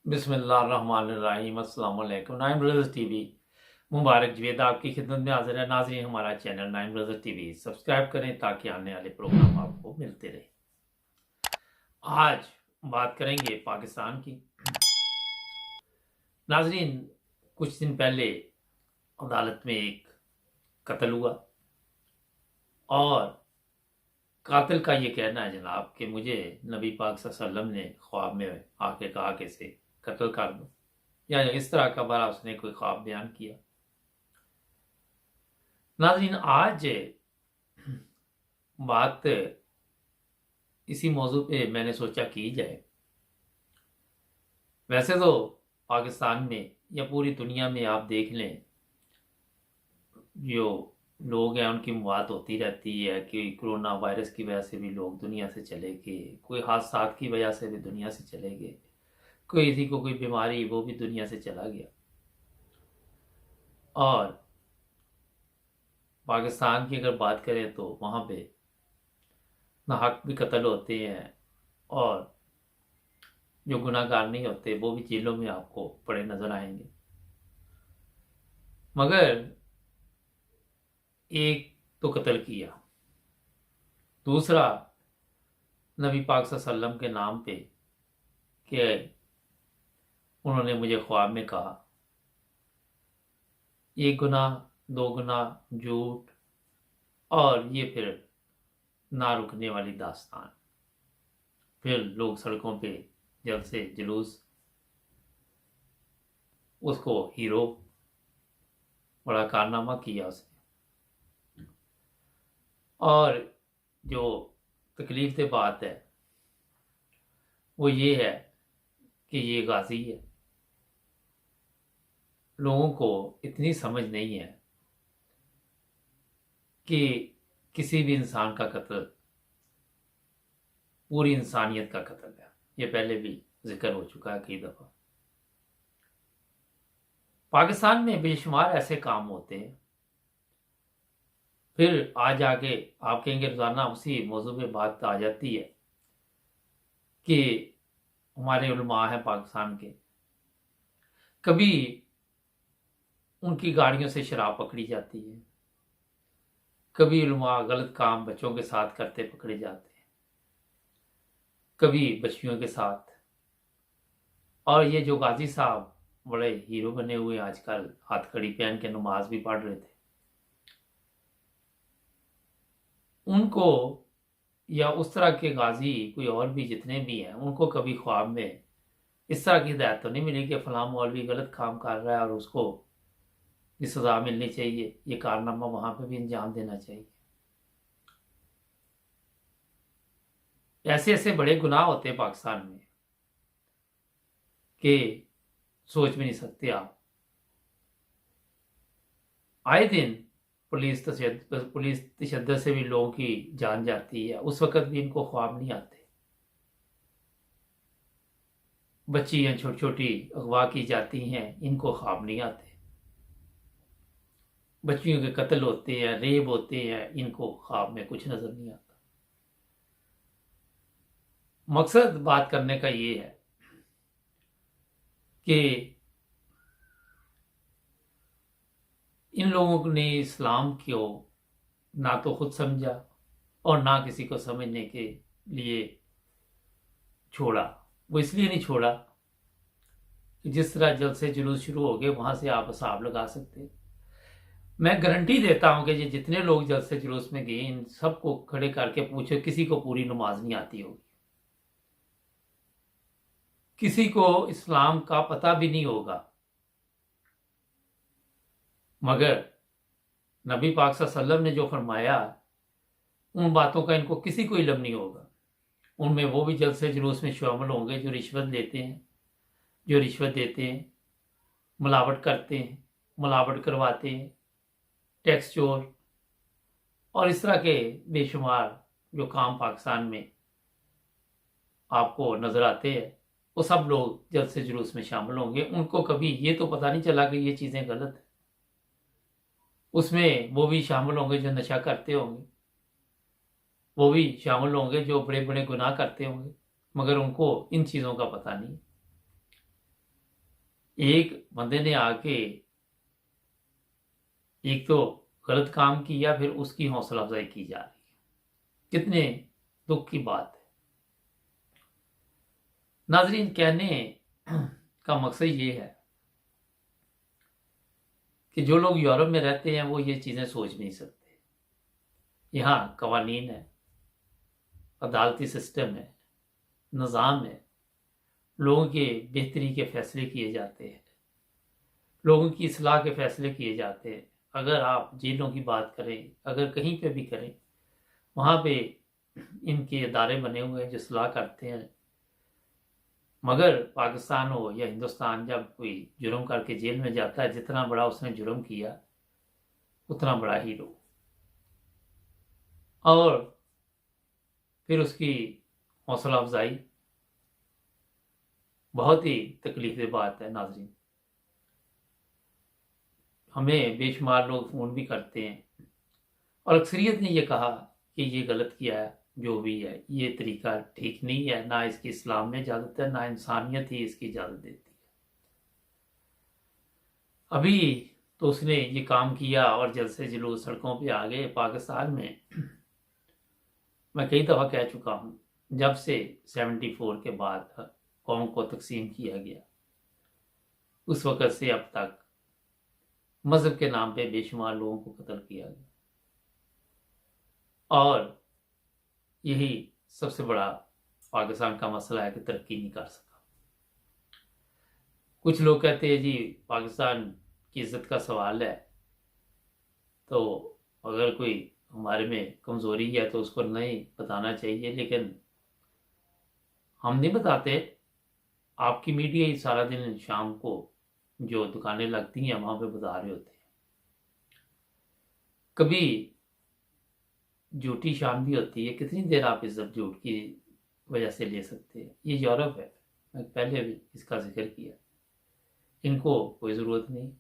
बिस्मिल्लाहिर्रहमानिर्रहीम। अस्सलाम वालेकुम। नाइम ब्रदर्स टीवी मुबारक जवेद आपकी खिदमत में हाजिर है। नाज़रीन, हमारा चैनल नाइम ब्रदर्स टीवी सब्सक्राइब करें ताकि आने वाले प्रोग्राम आपको मिलते रहे। आज बात करेंगे पाकिस्तान की। नाज़रीन, कुछ दिन पहले अदालत में एक कत्ल हुआ और कातिल का ये कहना है जनाब कि मुझे नबी पाक सल्लल्लाहु अलैहि वसल्लम ने ख्वाब में आके कहा कि इसे कत्ल कर दो, या इस तरह का बड़ा उसने कोई ख्वाब बयान किया। नाज़रीन, आज बात इसी मौजू पे मैंने सोचा की जाए। वैसे तो पाकिस्तान में या पूरी दुनिया में आप देख लें, जो लोग हैं उनकी मौत होती रहती है कि कोरोना वायरस की वजह से भी लोग दुनिया से चले गए, कोई हादसात की वजह से भी दुनिया से चले गए, कोई किसी को कोई बीमारी वो भी दुनिया से चला गया। और पाकिस्तान की अगर बात करें तो वहाँ पे नाहक भी कत्ल होते हैं और जो गुनाहगार नहीं होते वो भी जेलों में आपको पड़े नजर आएंगे। मगर एक तो कत्ल किया, दूसरा नबी पाक सल्लल्लाहु अलैहि वसल्लम के नाम पे कि उन्होंने मुझे ख्वाब में कहा। एक गुनाह, दो गुनाह, झूठ, और ये फिर ना रुकने वाली दास्तान। फिर लोग सड़कों पे जल्द से जुलूस, उसको हीरो, बड़ा कारनामा किया उसने। और जो तकलीफ की बात है वो ये है कि ये गाजी है। लोगों को इतनी समझ नहीं है कि किसी भी इंसान का कत्ल पूरी इंसानियत का कत्ल है। ये पहले भी जिक्र हो चुका है कई दफ़ा। पाकिस्तान में बेशुमार ऐसे काम होते हैं। फिर आज आके आप कहेंगे रोज़ाना उसी मौजू पे बात आ जाती है कि हमारे उलमा हैं पाकिस्तान के, कभी उनकी गाड़ियों से शराब पकड़ी जाती है, कभी उलमा गलत काम बच्चों के साथ करते पकड़े जाते हैं, कभी बच्चियों के साथ। और ये जो गाजी साहब बड़े हीरो बने हुए आजकल, हाथकड़ी पहन के नमाज भी पढ़ रहे थे, उनको या उस तरह के गाजी कोई और भी जितने भी हैं, उनको कभी ख्वाब में इस तरह की हिदायत तो नहीं मिली कि फलां मौलवी गलत काम कर रहा है और उसको ये सजा मिलनी चाहिए, ये कारनामा वहां पे भी अंजाम देना चाहिए। ऐसे ऐसे बड़े गुनाह होते हैं पाकिस्तान में कि सोच भी नहीं सकते आप। आए दिन पुलिस तशद्दुद से भी लोगों की जान जाती है, उस वक्त भी इनको ख्वाब नहीं आते। बच्चियां छोटी छोटी अगवा की जाती हैं, इनको ख्वाब नहीं आते। बच्चियों के कत्ल होते हैं, रेप होते हैं, इनको ख्वाब में कुछ नजर नहीं आता। मकसद बात करने का ये है कि इन लोगों ने इस्लाम को ना तो खुद समझा और ना किसी को समझने के लिए छोड़ा। वो इसलिए नहीं छोड़ा कि जिस तरह जलसे जुलूस शुरू हो गए वहां से आप हिसाब लगा सकते हैं। मैं गारंटी देता हूं कि ये जितने लोग जलसे जुलूस में गए, इन सबको खड़े करके पूछो, किसी को पूरी नमाज नहीं आती होगी, किसी को इस्लाम का पता भी नहीं होगा। मगर नबी पाक सल्लल्लाहु अलैहि वसल्लम ने जो फरमाया, उन बातों का इनको किसी को इल्म नहीं होगा। उनमें वो भी जलसे जुलूस में शामिल होंगे जो रिश्वत लेते हैं, जो रिश्वत देते हैं, मिलावट करते हैं, मिलावट करवाते हैं, टैक्स चोर और इस तरह के बेशुमार जो काम पाकिस्तान में आपको नजर आते हैं, वो सब लोग जलसे जुलूस में शामिल होंगे। उनको कभी ये तो पता नहीं चला कि ये चीज़ें गलत है। उसमें वो भी शामिल होंगे जो नशा करते होंगे, वो भी शामिल होंगे जो बड़े बड़े गुनाह करते होंगे, मगर उनको इन चीज़ों का पता नहीं। एक बंदे ने आके एक तो गलत काम किया, फिर उसकी हौसला अफजाई की जा रही है। कितने दुख की बात है। नाजरीन, कहने का मकसद ये है कि जो लोग यूरोप में रहते हैं वो ये चीज़ें सोच नहीं सकते। यहाँ कवानीन है, अदालती सिस्टम है, निज़ाम है, लोगों के बेहतरी के फैसले किए जाते हैं, लोगों की इस्लाह के फैसले किए जाते हैं। अगर आप जेलों की बात करें, अगर कहीं पे भी करें, वहाँ पे इनके अदारे बने हुए हैं जो इस्लाह करते हैं। मगर पाकिस्तान हो या हिंदुस्तान, जब कोई जुर्म करके जेल में जाता है, जितना बड़ा उसने जुर्म किया उतना बड़ा हीरो, और फिर उसकी हौसला अफजाई। बहुत ही तकलीफ बात है नाज़रीन। हमें बेशुमार लोग फ़ोन भी करते हैं और अक्सरियत ने यह कहा कि ये गलत किया है, जो भी है ये तरीका ठीक नहीं है, ना इसकी इस्लाम में इजाज़त है, ना इंसानियत ही इसकी इजाज़त देती है। अभी तो उसने ये काम किया और जल्द से जुलूस सड़कों पे आ गए पाकिस्तान में। मैं कई दफ़ा कह चुका हूँ, जब से 74 के बाद कौम को तकसीम किया गया, उस वक़्त से अब तक मज़हब के नाम पे बेशुमार लोगों को कत्ल किया गया, और यही सबसे बड़ा पाकिस्तान का मसला है कि तरक्की नहीं कर सका। कुछ लोग कहते हैं जी पाकिस्तान की इज़्ज़त का सवाल है, तो अगर कोई हमारे में कमज़ोरी है तो उसको नहीं बताना चाहिए, लेकिन हम नहीं बताते। आपकी मीडिया ही सारा दिन शाम को जो दुकानें लगती हैं वहाँ पे बता रहे होते हैं। कभी झूठी शान भी होती है, कितनी देर आप इज्जत झूठ की वजह से ले सकते हैं। ये यूरोप है, मैं पहले भी इसका जिक्र किया। इनको कोई ज़रूरत नहीं,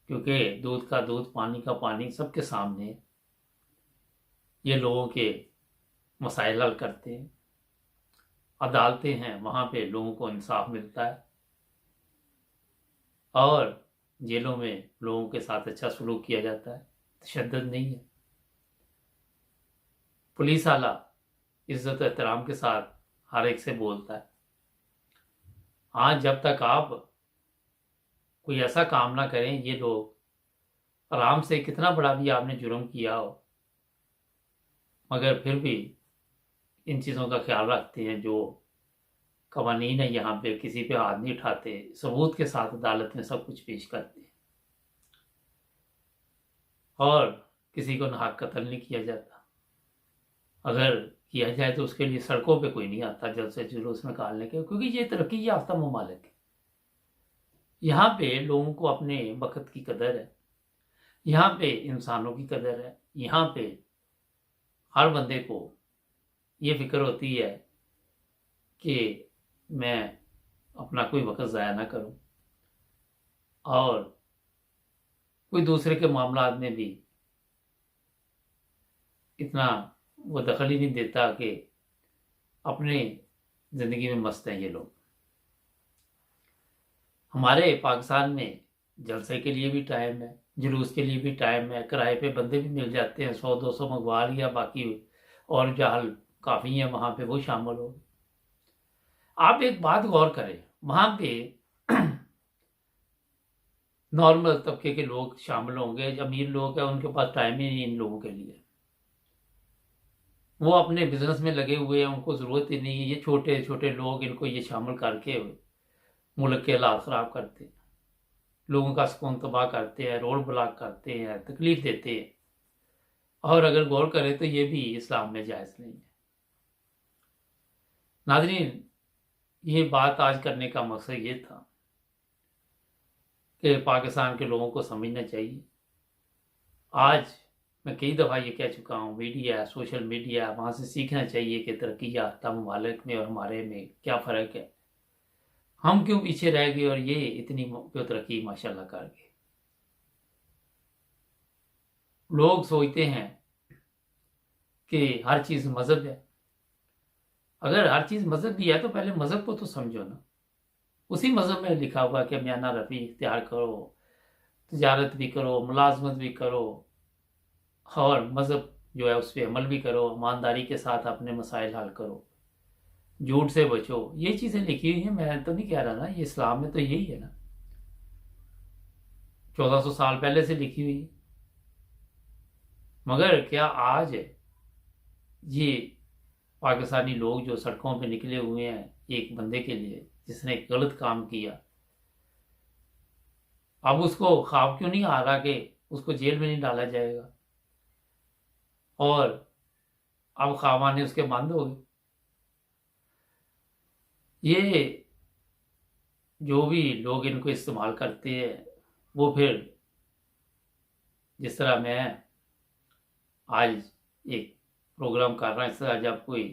क्योंकि दूध का दूध, पानी का पानी सबके सामने है। ये लोगों के मसाइल हल करते हैं, अदालतें हैं, वहाँ पे लोगों को इंसाफ मिलता है, और जेलों में लोगों के साथ अच्छा सलूक किया जाता है, तशद्दुद नहीं है। पुलिस वाला इज्जत एहतराम के साथ हर एक से बोलता है। हाँ, जब तक आप कोई ऐसा काम ना करें, ये लोग आराम से, कितना बड़ा भी आपने जुर्म किया हो, मगर फिर भी इन चीज़ों का ख्याल रखते हैं। जो कवानीन है यहाँ पे, किसी पे हाथ नहीं उठाते, सबूत के साथ अदालत में सब कुछ पेश करते हैं, और किसी को नाहक कत्ल नहीं किया जाता। अगर किया जाए तो उसके लिए सड़कों पे कोई नहीं आता जल्द से जुलूस निकालने के, क्योंकि ये तरक्की याफ्ता ममालिक है। यहाँ पे लोगों को अपने वक्त की कदर है, यहाँ पे इंसानों की कदर है, यहाँ पे हर बंदे को ये फिक्र होती है कि मैं अपना कोई वक्त ज़ाया ना करूं, और कोई दूसरे के मामला में भी इतना वो दखल ही नहीं देता कि अपने ज़िंदगी में मस्त हैं ये लोग। हमारे पाकिस्तान में जलसे के लिए भी टाइम है, जुलूस के लिए भी टाइम है, किराए पे बंदे भी मिल जाते हैं, 100-200 मंगवा लिया, बाकी और जहाल काफ़ी हैं वहाँ पे, वो शामिल हो। आप एक बात गौर करें, वहाँ पे नॉर्मल तबके के लोग शामिल होंगे, अमीर लोग हैं उनके पास टाइम ही नहीं इन लोगों के लिए, वो अपने बिजनेस में लगे हुए हैं, उनको ज़रूरत ही नहीं है। ये छोटे छोटे लोग, इनको ये शामिल करके मुल्क के हालात ख़राब करते हैं, लोगों का सुकून तबाह करते हैं, रोड ब्लॉक करते हैं, तकलीफ देते हैं, और अगर गौर करें तो ये भी इस्लाम में जायज़ नहीं है। नाज़रीन, ये बात आज करने का मकसद ये था कि पाकिस्तान के लोगों को समझना चाहिए। आज मैं कई दफ़ा ये कह चुका हूँ, मीडिया, सोशल मीडिया, वहाँ से सीखना चाहिए कि तरक्की याफ्ता ममालिक में और हमारे में क्या फ़र्क है, हम क्यों पीछे रह गए और ये इतनी क्यों तरक्की माशाल्लाह कर गए। लोग सोचते हैं कि हर चीज़ मज़हब है। अगर हर चीज़ मज़हब भी है तो पहले मज़हब को तो समझो ना। उसी मज़हब में लिखा हुआ कि मियाना रफ़ी इख्तियार करो, तिजारत भी करो, मुलाजमत भी करो और मज़हब जो है उस पर अमल भी करो, ईमानदारी के साथ अपने मसाइल हल करो, झूठ से बचो। ये चीज़ें लिखी हुई हैं, मैं तो नहीं कह रहा ना, ये इस्लाम में तो यही है ना, 1400 साल पहले से लिखी हुई है। मगर क्या आज ये पाकिस्तानी लोग जो सड़कों पे निकले हुए हैं एक बंदे के लिए जिसने एक गलत काम किया, अब उसको ख्वाब क्यों नहीं आ रहा कि उसको जेल में नहीं डाला जाएगा, और अब ख्वाब आने उसके बंद हो गए। ये जो भी लोग इनको इस्तेमाल करते हैं, वो फिर जिस तरह मैं आज एक प्रोग्राम कर रहा हूँ, इस तरह जब कोई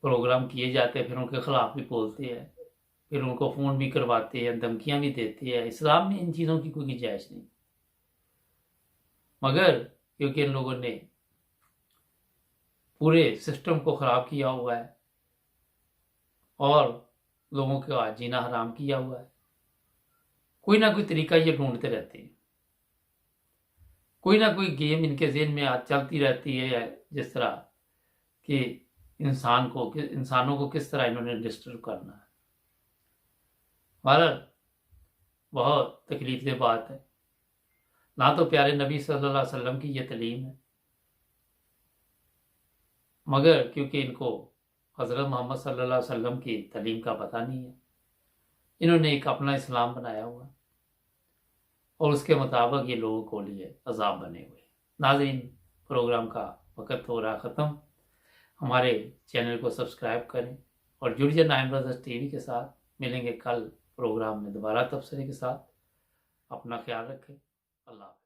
प्रोग्राम किए जाते हैं फिर उनके खिलाफ भी बोलते हैं, फिर उनको फ़ोन भी करवाते हैं, धमकियाँ भी देते हैं। इस्लाम में इन चीज़ों की कोई गुंजाइश नहीं, मगर क्योंकि इन लोगों ने पूरे सिस्टम को ख़राब किया हुआ है और लोगों का जीना हराम किया हुआ है, कोई ना कोई तरीका ये ढूंढते रहते हैं, कोई ना कोई गेम इनके ज़हन में चलती रहती है, जिस तरह कि इंसानों को किस तरह इन्होंने डिस्टर्ब करना है। बहरहाल बहुत तकलीफ दे बात है, ना तो प्यारे नबी सल्लल्लाहु अलैहि वसल्लम की ये तलीम है, मगर क्योंकि इनको हज़रत मोहम्मद सल्लल्लाहु अलैहि वसल्लम की तलीम का पता नहीं है, इन्होंने एक अपना इस्लाम बनाया हुआ और उसके मुताबिक ये लोगों को लिए अजाब बने हुए। नाज़रीन, प्रोग्राम का वक़्त हो रहा ख़त्म। हमारे चैनल को सब्सक्राइब करें और जुड़ जाए नाइम ब्रदर्स टीवी के साथ। मिलेंगे कल प्रोग्राम में दोबारा तबसरे के साथ। अपना ख्याल रखें। अल्लाह हाफ़िज़।